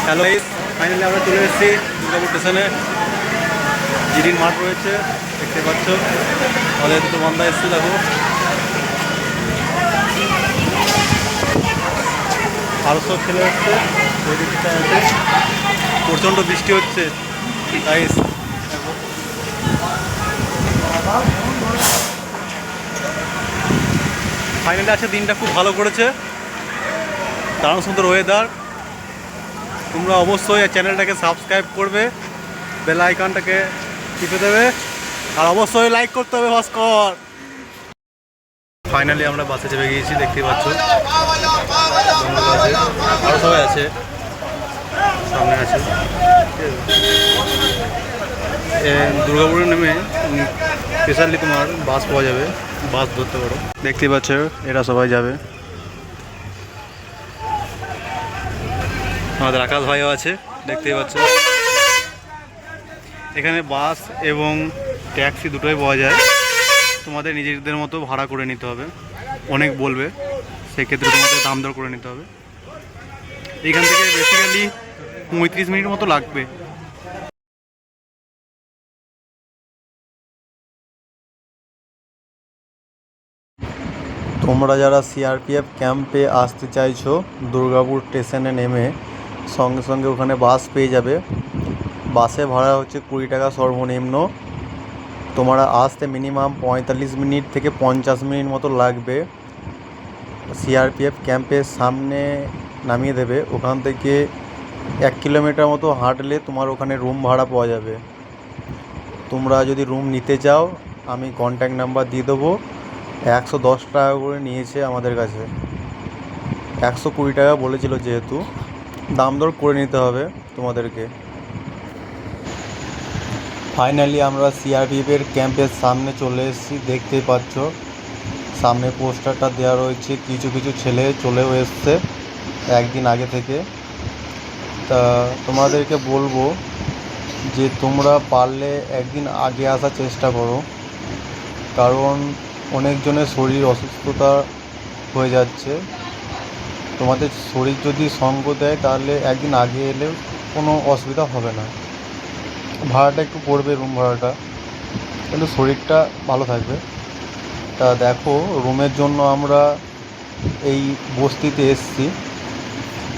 Hello finally আমরা চলে এসেছি দুর্গাপুর স্টেশনে। জিডির মাঠ রয়েছে, দেখতে পাচ্ছ। আমাদের দুটো বান্দা এসছে, দেখো। আরও সব ছেলে এসছে, ওই দিকটা আছে। প্রচণ্ড বৃষ্টি হচ্ছে, তাই ফাইনালি আছে। দিনটা খুব ভালো করেছে, দারুণ সুন্দর ওয়েদার। তোমরা অবশ্যই চ্যানেলটাকে সাবস্ক্রাইব করবে, বেল আইকনটাকে টিপে দেবে, আর অবশ্যই লাইক করতে হবে ভাস্কর। ফাইনালি আমরা বাসে চেপে গিয়েছি, দেখতেই পাচ্ছ। আরও সবাই আছে, সামনে আছে। দুর্গাপুরে নেমে স্পেশালি তোমার বাস পাওয়া যাবে, বাস ধরতে পারো। দেখতেই পাচ্ছ এরা সবাই যাবে। আমাদের আকাশ ভাইও আছে, দেখতেই পাচ্ছ। এখানে বাস এবং ট্যাক্সি দুটোই পাওয়া যায়। তোমাদের নিজেদের মতো ভাড়া করে নিতে হবে, অনেক বলবে, সেক্ষেত্রে তোমাদের দাম দর করে নিতে হবে। এখান থেকে বেসিক্যালি 35 মিনিট মতো লাগবে। তোমরা যারা সিআরপিএফ ক্যাম্পে আসতে চাইছো, দুর্গাপুর স্টেশনে নেমে সঙ্গে সঙ্গে ওখানে বাস পেয়ে যাবে। বাসে ভাড়া হচ্ছে 20 টাকা সর্বনিম্ন। তোমরা আসতে মিনিমাম 45 মিনিট থেকে 50 মিনিট মতো লাগবে। সিআরপিএফ ক্যাম্পের সামনে নামিয়ে দেবে। ওখান থেকে 1 কিলোমিটার মতো হাঁটলে তোমার ওখানে রুম ভাড়া পাওয়া যাবে। তোমরা যদি রুম নিতে চাও, আমি কন্ট্যাক্ট নাম্বার দিয়ে দেবো। 110 টাকা করে নিয়েছে আমাদের কাছে, 120 টাকা বলেছিল, যেহেতু দাম দর করে নিতে হবে তোমাদেরকে। ফাইনালি আমরা সিআরপিএফের ক্যাম্পের সামনে চলে এসেছি, দেখতেই পাচ্ছ। সামনে পোস্টারটা দেওয়া রয়েছে, কিছু কিছু ছেলে চলেও এসছে একদিন আগে থেকে। তা তোমাদেরকে বলবো যে তোমরা পারলে একদিন আগে আসার চেষ্টা করো, কারণ অনেকজনের শরীর অসুস্থতা হয়ে যাচ্ছে। তোমাদের শরীর যদি সঙ্গ দেয় তাহলে একদিন আগে এলে কোনো অসুবিধা হবে না। ভাড়াটা একটু পড়বে, রুম ভাড়াটা, কিন্তু শরীরটা ভালো থাকবে। তা দেখো, রুমের জন্য আমরা এই বস্তিতে এসেছি,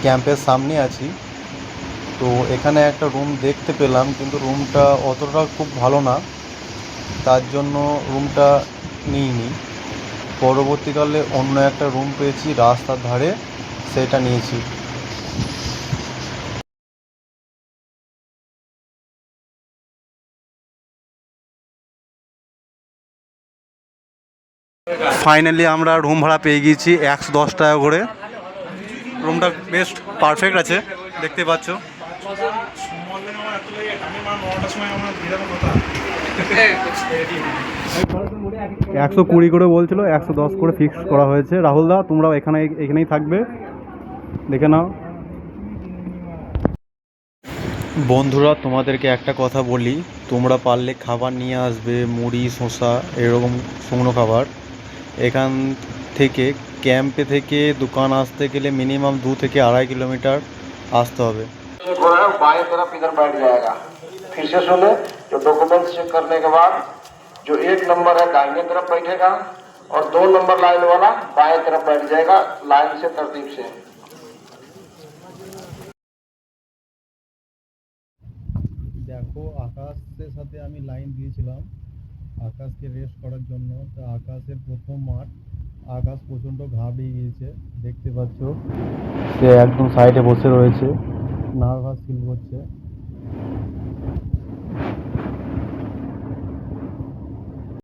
ক্যাম্পের সামনে আছি। তো এখানে একটা রুম দেখতে পেলাম, কিন্তু রুমটা অতটা খুব ভালো না, তার জন্য রুমটা নিইনি। পরবর্তীকালে অন্য একটা রুম পেয়েছি রাস্তার ধারে, সেটা নিয়েছি। ফাইনালি আমরা রুম ভাড়া পেয়ে গিয়েছি 110 টাকা করে। রুমটা বেশ পারফেক্ট আছে, দেখতে পাচ্ছ। 120 করে বলছিল, 110 করে ফিক্স করা হয়েছে। রাহুল দা, তোমরাও এখানেই থাকবে, দেখে নাও। বন্ধুরা, তোমাদেরকে একটা কথা বলি, তোমরা পারলে খাবার নিয়ে আসবে, মুড়ি, শসা, এরকম শুকনো খাবার। এখান থেকে ক্যাম্পে থেকে দোকান আসতে গেলে মিনিমাম 2 থেকে 2.5 किलोमीटर আসতে হবে। बाएं तरफ इधर बैठ जाएगा। फिर से सुने, जो डॉक्यूमेंट्स चेक करने के बाद जो 1 नंबर है दाहिने तरफ बैठेगा और 2 नंबर लाइन वाला बाएं तरफ बैठ जाएगा, लाइन से तरतीब से। দেখো, আকাশের সাথে আমি লাইন দিয়েছিলাম আকাশকে রেস্ট করার জন্য। তো আকাশের প্রথম মাঠ, আকাশ প্রচণ্ড ঘা পেয়ে গিয়েছে, দেখতে পাচ্ছ। সে একদম সাইডে বসে রয়েছে, নার্ভাস ফিল করছে।